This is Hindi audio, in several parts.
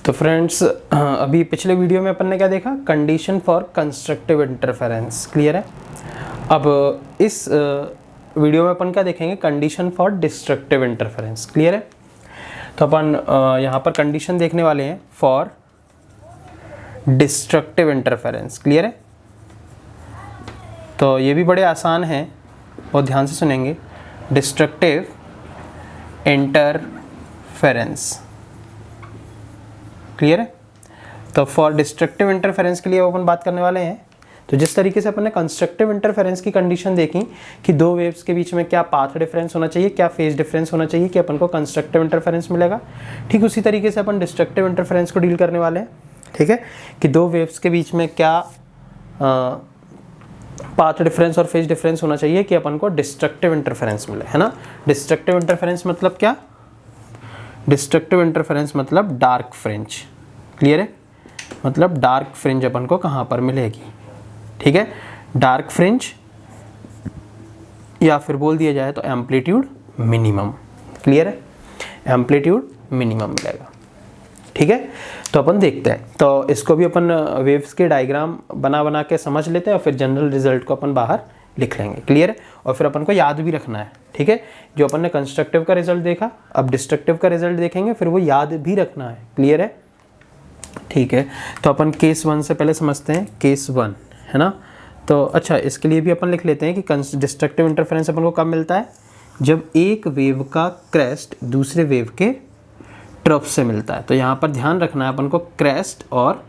तो फ्रेंड्स अभी पिछले वीडियो में अपन ने क्या देखा, condition for constructive interference. Clear है। अब इस वीडियो में अपन क्या देखेंगे, condition for destructive interference. Clear है। तो अपन यहाँ पर कंडीशन देखने वाले हैं फॉर डिस्ट्रक्टिव इंटरफेरेंस। क्लियर है। तो ये भी बड़े आसान हैं, बहुत ध्यान से सुनेंगे। Destructive interference. क्लियर है। तो फॉर डिस्ट्रक्टिव इंटरफेरेंस के लिए अपन बात करने वाले हैं। तो जिस तरीके से अपन ने कंस्ट्रक्टिव इंटरफेरेंस की कंडीशन देखी कि दो वेव्स के बीच में क्या पाथ डिफरेंस होना चाहिए, क्या फेज डिफरेंस होना चाहिए कि अपन को कंस्ट्रक्टिव इंटरफेरेंस मिलेगा, ठीक उसी तरीके से अपन डिस्ट्रक्टिव इंटरफेरेंस को डील करने वाले हैं। ठीक है, कि दो वेव्स के बीच में क्या पाथ डिफरेंस और फेज डिफरेंस होना चाहिए कि अपन को डिस्ट्रक्टिव इंटरफेरेंस मिले, है ना। डिस्ट्रक्टिव इंटरफेरेंस मतलब क्या, डिस्ट्रक्टिव इंटरफेरेंस मतलब डार्क फ्रिंज। क्लियर है। मतलब डार्क फ्रिंज अपन को कहाँ पर मिलेगी, ठीक है, डार्क फ्रिंज, या फिर बोल दिया जाए तो एम्पलीट्यूड मिनिमम। क्लियर है, एम्पलीट्यूड मिनिमम मिलेगा। ठीक है। तो अपन देखते हैं, तो इसको भी अपन वेव्स के डायग्राम बना बना के समझ लेते हैं और फिर जनरल रिजल्ट को अपन बाहर लिख लेंगे। क्लियर है। और फिर अपन को याद भी रखना है। ठीक है, जो अपन ने कंस्ट्रक्टिव का रिजल्ट देखा, अब डिस्ट्रक्टिव का रिजल्ट देखेंगे, फिर वो याद भी रखना है। क्लियर है। ठीक है। तो अपन केस 1 से पहले समझते हैं। केस 1 है ना। तो अच्छा, इसके लिए भी अपन लिख लेते हैं कि डिस्ट्रक्टिव इंटरफेरेंस अपन को कब मिलता है, जब एक वेव का क्रेस्ट दूसरे वेव के ट्रफ से मिलता है। तो यहाँ पर ध्यान रखना है अपन को, क्रेस्ट और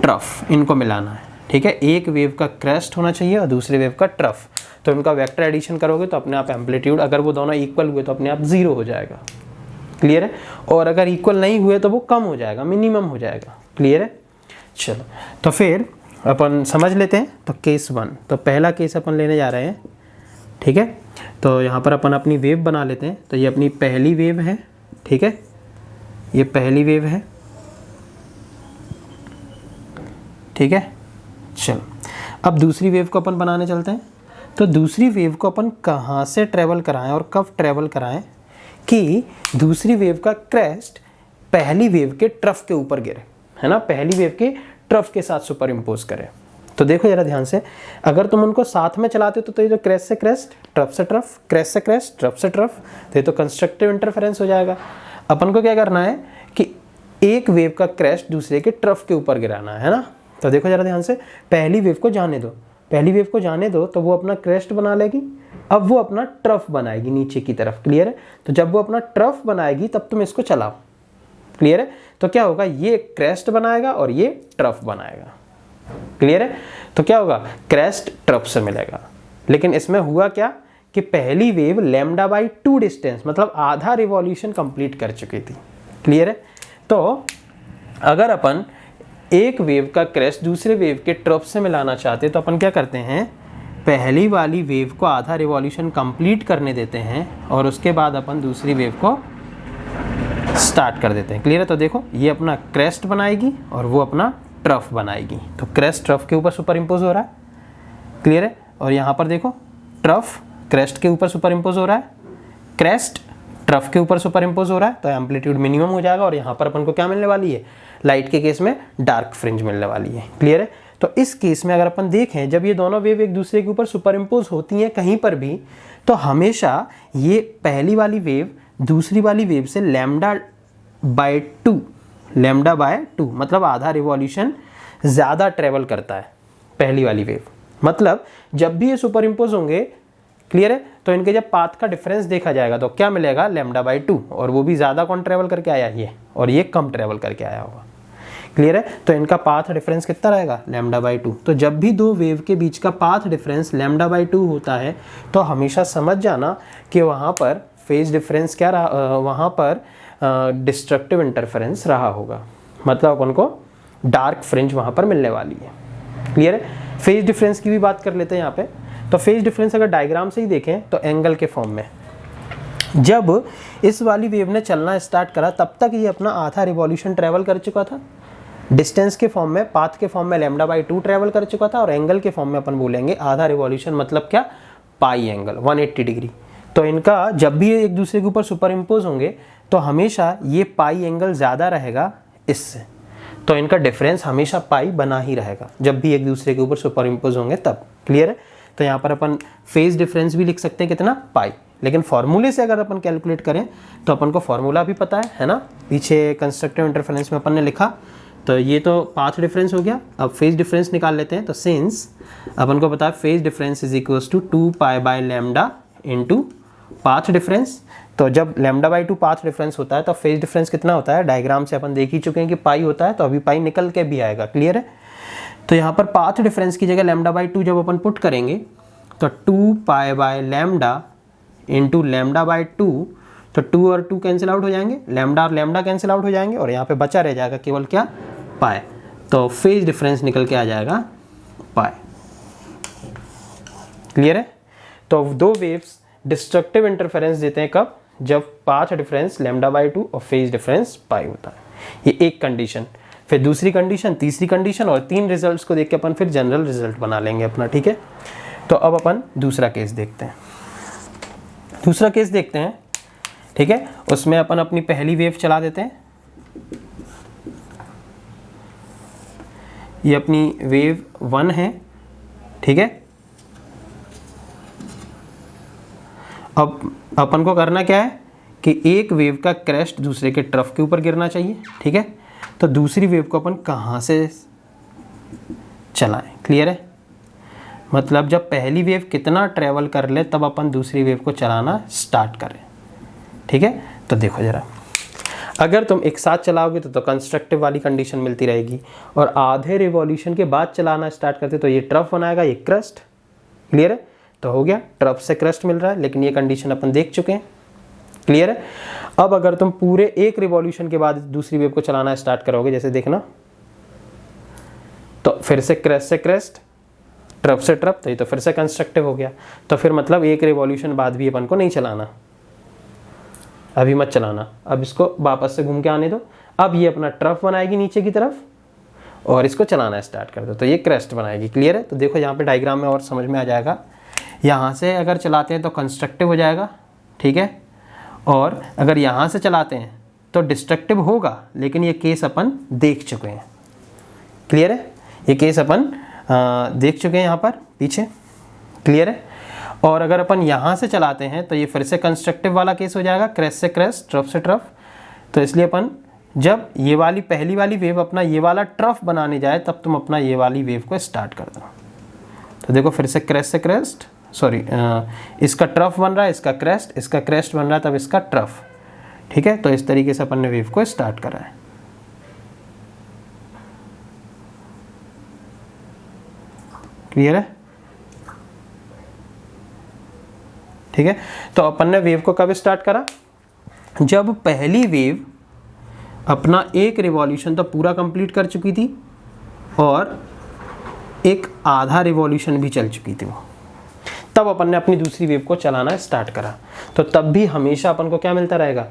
ट्रफ इनको मिलाना है। ठीक है, एक वेव का क्रेस्ट होना चाहिए और दूसरे वेव का ट्रफ। तो इनका वेक्टर एडिशन करोगे तो अपने आप एम्पलीट्यूड, अगर वो दोनों इक्वल हुए तो अपने आप 0 हो जाएगा। क्लियर है। और अगर इक्वल नहीं हुए तो वो कम हो जाएगा, मिनिमम हो जाएगा। क्लियर है। चलो, तो फिर अपन समझ लेते हैं। तो केस 1, तो पहला केस अपन लेने जा रहे हैं। ठीक है। तो यहाँ पर अपन अपनी वेव बना लेते हैं। तो ये अपनी पहली वेव है। ठीक है, ये पहली वेव है। ठीक है। चलो, अब दूसरी वेव को अपन बनाने चलते हैं। तो दूसरी वेव को अपन कहाँ से ट्रेवल कराएं और कब ट्रेवल कराएं कि दूसरी वेव का क्रेस्ट पहली वेव के ट्रफ के ऊपर गिरे, है ना, पहली वेव के ट्रफ के साथ सुपर इम्पोज करे। तो देखो जरा ध्यान से, अगर तुम उनको साथ में चलाते हो तो ये जो क्रेस्ट से क्रेस्ट, ट्रफ से ट्रफ, क्रेस्ट से क्रेस्ट, ट्रफ से ट्रफ, तो ये तो कंस्ट्रक्टिव इंटरफेरेंस हो जाएगा। अपन को क्या करना है कि एक वेव का क्रेस्ट दूसरे के ट्रफ के ऊपर गिराना है ना। तो देखो जरा ध्यान से, पहली वेव को जाने दो, पहली वेव को जाने दो, तो वो अपना क्रेस्ट बना लेगी। अब वो अपना ट्रफ बनाएगी नीचे की तरफ। क्लियर है। तो जब वो अपना ट्रफ बनाएगी तब तुम इसको चलाओ। क्लियर है। तो क्या होगा, ये क्रेस्ट बनाएगा और ये ट्रफ बनाएगा। क्लियर है। तो क्या होगा, क्रेस्ट ट्रफ से मिलेगा। लेकिन इसमें हुआ क्या कि पहली वेव λ/2 डिस्टेंस, मतलब आधा रिवॉल्यूशन कंप्लीट कर चुकी थी। क्लियर है। तो अगर अपन एक वेव का क्रेस्ट दूसरे वेव के ट्रफ से मिलाना चाहते तो अपन क्या करते हैं, पहली वाली वेव को आधा रिवॉल्यूशन कंप्लीट करने देते हैं और उसके बाद अपन दूसरी वेव को स्टार्ट कर देते हैं। क्लियर है। तो देखो, ये अपना क्रेस्ट बनाएगी और वो अपना ट्रफ बनाएगी। तो क्रेस्ट ट्रफ के ऊपर सुपर इम्पोज हो रहा है। क्लियर है। और यहाँ पर देखो, ट्रफ क्रेस्ट के ऊपर सुपर इम्पोज हो रहा है, क्रेस्ट ट्रफ के ऊपर सुपर इम्पोज हो रहा है। तो एम्पलीट्यूड मिनिमम हो जाएगा और यहाँ पर अपन को क्या मिलने वाली है, लाइट के केस में डार्क फ्रिंज मिलने वाली है। क्लियर है। तो इस केस में अगर अपन देखें, जब ये दोनों वेव एक दूसरे के ऊपर सुपर इम्पोज होती हैं कहीं पर भी, तो हमेशा ये पहली वाली वेव दूसरी वाली वेव से λ/2 मतलब आधा रिवॉल्यूशन ज़्यादा ट्रेवल करता है पहली वाली वेव। मतलब जब भी ये सुपर इम्पोज होंगे, क्लियर है, तो इनके जब पाथ का डिफरेंस देखा जाएगा तो क्या मिलेगा, λ/2, और वो भी ज़्यादा कौन ट्रेवल करके आया, ये, और ये कम ट्रेवल करके आया होगा। क्लियर है। तो इनका पाथ डिफरेंस कितना रहेगा, λ/2। तो जब भी दो वेव के बीच का पाथ डिफरेंस λ/2 होता है तो हमेशा समझ जाना कि वहाँ पर फेज डिफरेंस क्या रहा, वहाँ पर डिस्ट्रक्टिव इंटरफेरेंस रहा होगा। मतलब अपन को डार्क फ्रिंज वहाँ पर मिलने वाली है। क्लियर है। फेज डिफरेंस की भी बात कर लेते हैं यहाँ पे। तो फेज डिफरेंस अगर डायग्राम से ही देखें तो एंगल के फॉर्म में, जब इस वाली वेव ने चलना स्टार्ट करा तब तक ये अपना आधा रिवॉल्यूशन ट्रेवल कर चुका था। डिस्टेंस के फॉर्म में, पाथ के फॉर्म में λ/2 ट्रेवल कर चुका था, और एंगल के फॉर्म में अपन बोलेंगे आधा रिवॉल्यूशन, मतलब क्या, पाई एंगल, 180 डिग्री। तो इनका जब भी एक दूसरे के ऊपर सुपर इम्पोज होंगे तो हमेशा ये पाई एंगल ज़्यादा रहेगा इससे, तो इनका डिफरेंस हमेशा पाई बना ही रहेगा जब भी एक दूसरे के ऊपर सुपर इम्पोज होंगे तब। क्लियर है? तो यहाँ पर अपन फेज डिफरेंस भी लिख सकते हैं कितना, पाई, लेकिन फॉर्मूले से अगर अपन कैलकुलेट करें तो अपन को फॉर्मूला भी पता है ना, पीछे कंस्ट्रक्टिव इंटरफेरेंस में अपन ने लिखा। तो ये तो पाथ डिफरेंस हो गया। अब फेज डिफरेंस निकाल लेते हैं। तो सिंस अपन को पता है phase difference is equals to 2 pi by lambda into path difference. तो जब लैम्डा बाई 2 पाथ डिफरेंस होता है तो फेज डिफरेंस कितना होता है, डायग्राम से अपन देख ही चुके हैं कि पाई होता है, तो अभी पाई निकल के भी आएगा। क्लियर है? तो यहाँ पर पाथ डिफरेंस की जगह लैम्डा बाई 2 जब अपन पुट करेंगे तो 2 pi by lambda into lambda by 2, तो 2 और 2 कैंसिल आउट हो जाएंगे, लैम्डा और लैम्डा कैंसिल आउट हो जाएंगे और यहाँ पे बचा रह जाएगा केवल क्या, पाई। तो फेज डिफरेंस निकल के आ जाएगा पाई। क्लियर है? तो दो वेव्स डिस्ट्रक्टिव इंटरफेरेंस देते हैं कब, जब पाथ डिफरेंस लैम्डा बाई 2 और फेज डिफरेंस पाई होता है। ये एक कंडीशन। फिर दूसरी कंडीशन, तीसरी कंडीशन, और 3 रिजल्ट्स को देख के अपन फिर जनरल रिजल्ट बना लेंगे अपना। ठीक है? तो अब अपन दूसरा केस देखते हैं। दूसरा केस देखते हैं। ठीक है? उसमें अपन अपनी पहली वेव चला देते हैं। ये अपनी वेव 1 है। ठीक है? अब अपन को करना क्या है कि एक वेव का क्रेस्ट दूसरे के ट्रफ के ऊपर गिरना चाहिए। ठीक है? तो दूसरी वेव को अपन कहाँ से चलाएं? क्लियर है? मतलब जब पहली वेव कितना ट्रेवल कर ले तब अपन दूसरी वेव को चलाना स्टार्ट करें। ठीक है? तो देखो जरा, अगर तुम एक साथ चलाओगे तो कंस्ट्रक्टिव वाली कंडीशन मिलती रहेगी, और आधे रिवॉल्यूशन के बाद चलाना स्टार्ट करते तो ये ट्रफ बनाएगा, ये क्रस्ट। क्लियर है? तो हो गया, ट्रफ से क्रस्ट मिल रहा है, लेकिन ये कंडीशन अपन देख चुके हैं। क्लियर है? अब अगर तुम पूरे एक रिवॉल्यूशन के बाद दूसरी वेव को चलाना स्टार्ट करोगे, जैसे देखना, तो फिर से क्रेस्ट, ट्रफ से ट्रफ, तो ये तो फिर से कंस्ट्रक्टिव हो गया। तो फिर मतलब एक रिवॉल्यूशन बाद भी अपन को नहीं चलाना, अभी मत चलाना, अब इसको वापस से घूम के आने दो। अब ये अपना ट्रफ बनाएगी नीचे की तरफ और इसको चलाना स्टार्ट कर दो, तो ये क्रेस्ट बनाएगी। क्लियर है? तो देखो यहाँ पे डायग्राम में और समझ में आ जाएगा। यहाँ से अगर चलाते हैं तो कंस्ट्रक्टिव हो जाएगा। ठीक है? और अगर यहाँ से चलाते हैं तो डिस्ट्रक्टिव होगा, लेकिन ये केस अपन देख चुके हैं। क्लियर है? ये केस अपन देख चुके हैं यहाँ पर पीछे। क्लियर है? और अगर अपन यहाँ से चलाते हैं तो ये फिर से कंस्ट्रक्टिव वाला केस हो जाएगा, क्रेस्ट से क्रेस्ट, ट्रफ से ट्रफ। तो इसलिए अपन जब ये वाली पहली वाली वेव अपना ये वाला ट्रफ बनाने जाए तब तुम अपना ये वाली वेव को स्टार्ट कर दो। तो देखो फिर से क्रेस्ट से क्रेस्ट, सॉरी इसका ट्रफ बन रहा है, इसका क्रेस्ट बन रहा है, तब इसका ट्रफ। ठीक है? तो इस तरीके से अपन ने वेव को स्टार्ट करा है। क्लियर है? ठीक है? तो अपन ने वेव को कब स्टार्ट करा, जब पहली वेव अपना एक रिवॉल्यूशन तो पूरा कंप्लीट कर चुकी थी और एक आधा रिवॉल्यूशन भी चल चुकी थी वो, तब अपन ने अपनी दूसरी वेव को चलाना स्टार्ट करा। तो तब भी हमेशा अपन को क्या मिलता रहेगा,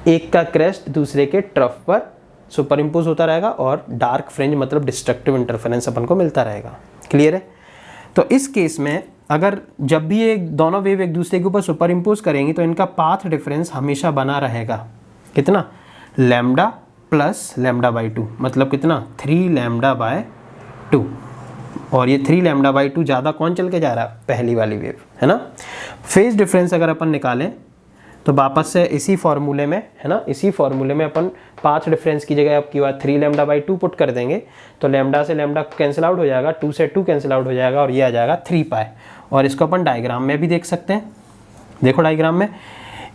एक का क्रेस्ट दूसरे के ट्रफ पर सुपर इम्पोज होता रहेगा और डार्क फ्रिंज मतलब डिस्ट्रक्टिव इंटरफेरेंस अपन को मिलता रहेगा। क्लियर है? तो इस केस में अगर जब भी ये दोनों वेव एक दूसरे के ऊपर सुपर इम्पोज करेंगी तो इनका पाथ डिफरेंस हमेशा बना रहेगा। कितना? लैम्डा प्लस लैम्डा बाई 2, मतलब कितना, 3 लैम्डा बाय 2। और ये 3 लैम्डा बाई 2 ज़्यादा कौन चल के जा रहा है, पहली वाली वेव, है ना। फेज डिफरेंस अगर अपन निकालें तो वापस से इसी फॉर्मूले में, है ना, इसी फॉर्मूले में अपन पाथ डिफरेंस की जगह आपकी बात 3 लैम्डा बाई 2 पुट कर देंगे तो लैम्डा से लैम्डा कैंसिल आउट हो जाएगा, 2 से 2 कैंसिल आउट हो जाएगा और ये आ जाएगा 3 पाई। और इसको अपन डायग्राम में भी देख सकते हैं। देखो डायग्राम में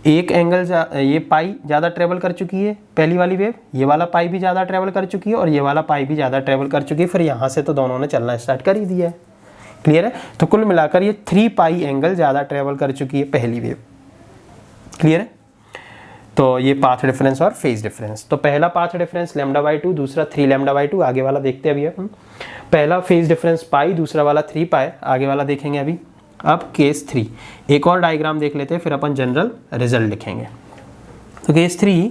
एक एंगल ये पाई ज़्यादा ट्रेवल कर चुकी है पहली वाली वेव, ये वाला पाई भी ज़्यादा ट्रेवल कर चुकी है और ये वाला पाई भी ज़्यादा ट्रेवल कर चुकी है। फिर यहाँ से तो दोनों ने चलना स्टार्ट कर ही दिया है। क्लियर है? तो कुल मिलाकर ये 3 पाई एंगल ज़्यादा ट्रेवल कर चुकी है पहली वेव। क्लियर है? तो ये पाथ डिफरेंस और फेज डिफरेंस। तो पहला पाथ डिफरेंस लैम्डा बाई 2, दूसरा 3 लैम्डा बाई 2। आगे वाला देखते हैं अभी अपन। पहला फेज डिफरेंस पाई, दूसरा वाला 3 पाई, आगे वाला देखेंगे अभी। अब केस 3 एक और डायग्राम देख लेते हैं, फिर अपन जनरल रिजल्ट लिखेंगे। तो केस 3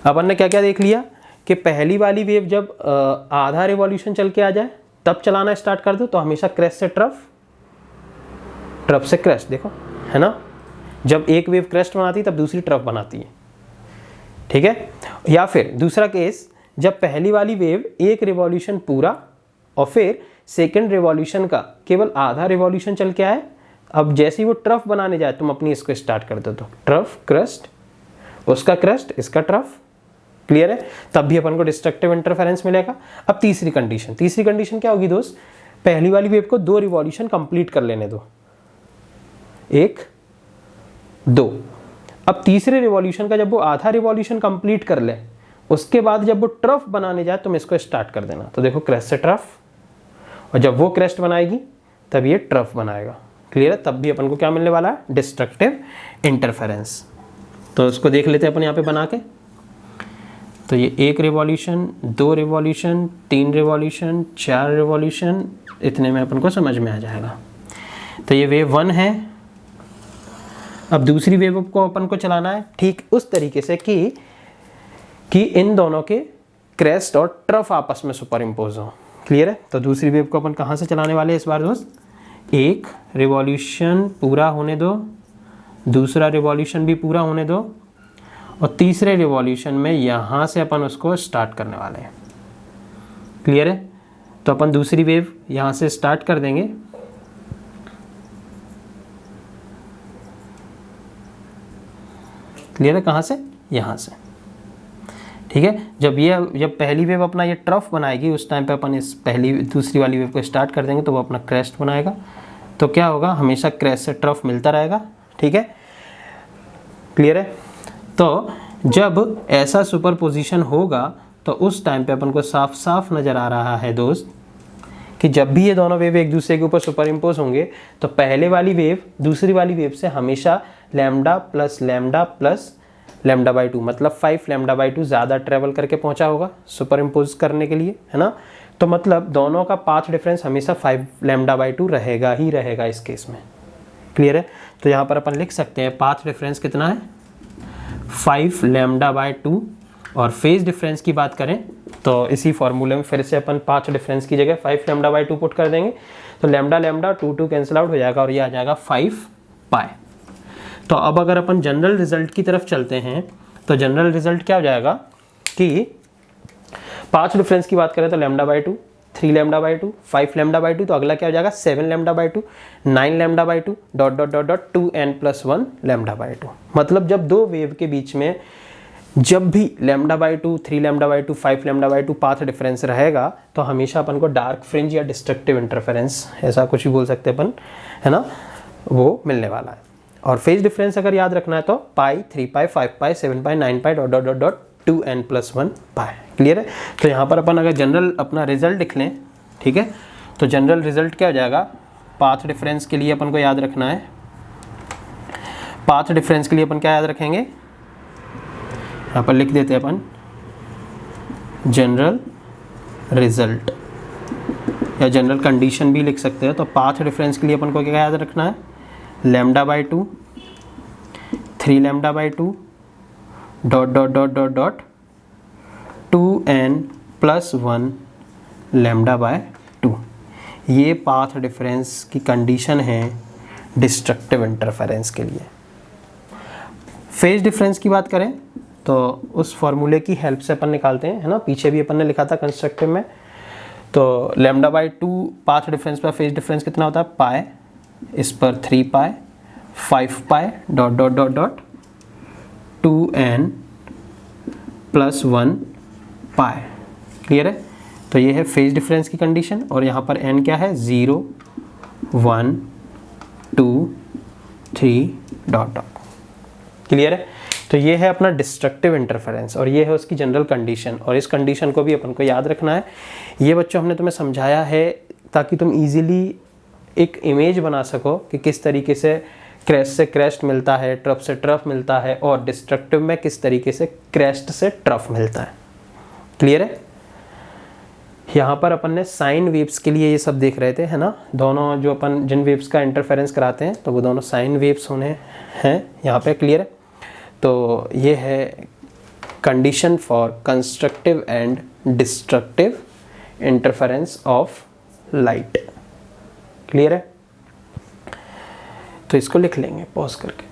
अपन ने क्या क्या देख लिया कि पहली वाली वेव जब आधा रिवॉल्यूशन चल के आ जाए तब चलाना स्टार्ट कर दो, तो हमेशा क्रेस्ट से ट्रफ, ट्रफ से क्रेस्ट, देखो है ना, जब एक वेव क्रेस्ट बनाती है तब दूसरी ट्रफ बनाती है। ठीक है। या फिर दूसरा केस, जब पहली वाली वेव एक रिवॉल्यूशन पूरा और फिर सेकेंड रिवॉल्यूशन का केवल आधा रिवॉल्यूशन चल के आए, अब जैसे ही वो ट्रफ बनाने जाए तुम अपनी इसको स्टार्ट कर दो, तो ट्रफ क्रस्ट, उसका क्रस्ट इसका ट्रफ, क्लियर है, तब भी अपन को डिस्ट्रक्टिव इंटरफेरेंस मिलेगा। अब तीसरी कंडीशन क्या होगी दोस्त, पहली वाली वेव को 2 रिवॉल्यूशन कंप्लीट कर लेने दो, 1 2। अब तीसरे रिवॉल्यूशन का जब वो आधा रिवॉल्यूशन कंप्लीट कर ले, उसके बाद जब वो ट्रफ बनाने जाए तुम इसको स्टार्ट कर देना, तो देखो क्रेस्ट से ट्रफ, और जब वो क्रेस्ट बनाएगी तब ये ट्रफ बनाएगा, क्लियर है, तब भी अपन को क्या मिलने वाला है, डिस्ट्रक्टिव इंटरफेरेंस। तो उसको देख लेते हैं अपन यहाँ पे बना के। तो ये 1 रिवॉल्यूशन, 2 रिवॉल्यूशन, 3 रिवॉल्यूशन, 4 रिवॉल्यूशन, इतने में अपन को समझ में आ जाएगा। तो ये वेव 1 है। अब दूसरी वेव को अपन को चलाना है ठीक उस तरीके से कि इन दोनों के क्रेस्ट और ट्रफ आपस में सुपर इम्पोज हो, क्लियर है। तो दूसरी वेव को अपन कहाँ से चलाने वाले हैं इस बार दोस्त, 1 रिवॉल्यूशन पूरा होने दो, दूसरा रिवॉल्यूशन भी पूरा होने दो, और तीसरे रिवॉल्यूशन में यहाँ से अपन उसको स्टार्ट करने वाले हैं, क्लियर है। तो अपन दूसरी वेव यहाँ से स्टार्ट कर देंगे, क्लियर है, कहाँ से, यहाँ से, ठीक है। जब पहली वेव अपना ये ट्रफ बनाएगी उस टाइम पे अपन इस दूसरी वाली वेव को स्टार्ट कर देंगे, तो वो अपना क्रेस्ट बनाएगा। तो क्या होगा, हमेशा क्रेस्ट से ट्रफ मिलता रहेगा, ठीक है, क्लियर है। तो जब ऐसा सुपरपोजिशन होगा तो उस टाइम पे अपन को साफ साफ नज़र आ रहा है दोस्त कि जब भी ये दोनों वेव एक दूसरे के ऊपर सुपर इम्पोज होंगे तो पहले वाली वेव दूसरी वाली वेव से हमेशा लैम्डा प्लस लैम्डा बाई 2 मतलब 5 लैम्डा बाई 2 ज़्यादा ट्रेवल करके पहुंचा होगा सुपर इम्पोज करने के लिए, है ना। तो मतलब दोनों का पाथ डिफरेंस हमेशा 5 लैम्डा बाई 2 रहेगा ही रहेगा इस केस में, क्लियर है। तो यहाँ पर अपन लिख सकते हैं पाथ डिफरेंस कितना है, 5 लैम्डा बाई 2। और फेज डिफरेंस की बात करें तो इसी फॉर्मूले में फिर से अपन पाथ डिफरेंस की जगह 5 लैम्डा बाई 2 पुट कर देंगे, तो लैम्डा 2 कैंसिल आउट हो जाएगा और ये आ जाएगा 5 पाई। तो अब अगर अपन जनरल रिजल्ट की तरफ चलते हैं तो जनरल रिजल्ट क्या हो जाएगा कि पाथ डिफरेंस की बात करें तो lambda by 2, 3 lambda by 2, 5 lambda by 2, तो अगला क्या हो जाएगा 7 lambda by 2, 9 lambda by 2 ... 2n+1 lambda by 2। मतलब जब दो वेव के बीच में जब भी lambda by 2, 3 lambda by 2, 5 lambda by 2 path difference रहेगा तो हमेशा अपन को डार्क फ्रिंज या डिस्ट्रक्टिव इंटरफेरेंस ऐसा कुछ भी बोल सकते हैं अपन, है ना, वो मिलने वाला है। और फेज डिफरेंस अगर याद रखना है तो पाई, 3 पाई, 5 पाई, 7 पाई, 9 पाई ... 2n+1 पाई, क्लियर है। तो यहाँ पर अपन अगर जनरल अपना रिजल्ट लिख लें, ठीक है, तो जनरल रिजल्ट क्या हो जाएगा, पाथ डिफरेंस के लिए अपन को याद रखना है, पाथ डिफरेंस के लिए अपन क्या याद रखेंगे, यहाँ पर लिख देते हैं अपन जनरल रिजल्ट या जनरल कंडीशन भी लिख सकते हैं। तो पाथ डिफरेंस के लिए अपन को क्या याद रखना है, lambda by 2, 3 lambda by 2 ... 2n+1 lambda by 2। ये पाथ डिफरेंस की कंडीशन है डिस्ट्रक्टिव इंटरफेरेंस के लिए। फेज डिफरेंस की बात करें तो उस फॉर्मूले की हेल्प से अपन निकालते हैं, है ना, पीछे भी अपन ने लिखा था कंस्ट्रक्टिव में। तो लैम्डा बाई 2 पाथ डिफरेंस पर फेज डिफरेंस कितना होता है, पाई, इस पर 3 पाई, 5 पाई ... 2n+1 पाई, क्लियर है। तो ये है फेज डिफरेंस की कंडीशन और यहाँ पर n क्या है, 0 1 2 3 ... क्लियर है। तो ये है अपना डिस्ट्रक्टिव इंटरफेरेंस और ये है उसकी जनरल कंडीशन, और इस कंडीशन को भी अपन को याद रखना है। ये बच्चों हमने तुम्हें समझाया है ताकि तुम इजीली एक इमेज बना सको कि किस तरीके से क्रेस्ट से क्रेस्ट मिलता है, ट्रफ से ट्रफ मिलता है, और डिस्ट्रक्टिव में किस तरीके से क्रेस्ट से ट्रफ मिलता है, क्लियर है। यहाँ पर अपन ने साइन वेव्स के लिए ये सब देख रहे थे, है ना, दोनों जो अपन जिन वेव्स का इंटरफेरेंस कराते हैं तो वो दोनों साइन वेव्स होने हैं यहाँ पे, क्लियर है। तो ये है condition for constructive and destructive interference of light, clear है। तो इसको लिख लेंगे पॉज करके।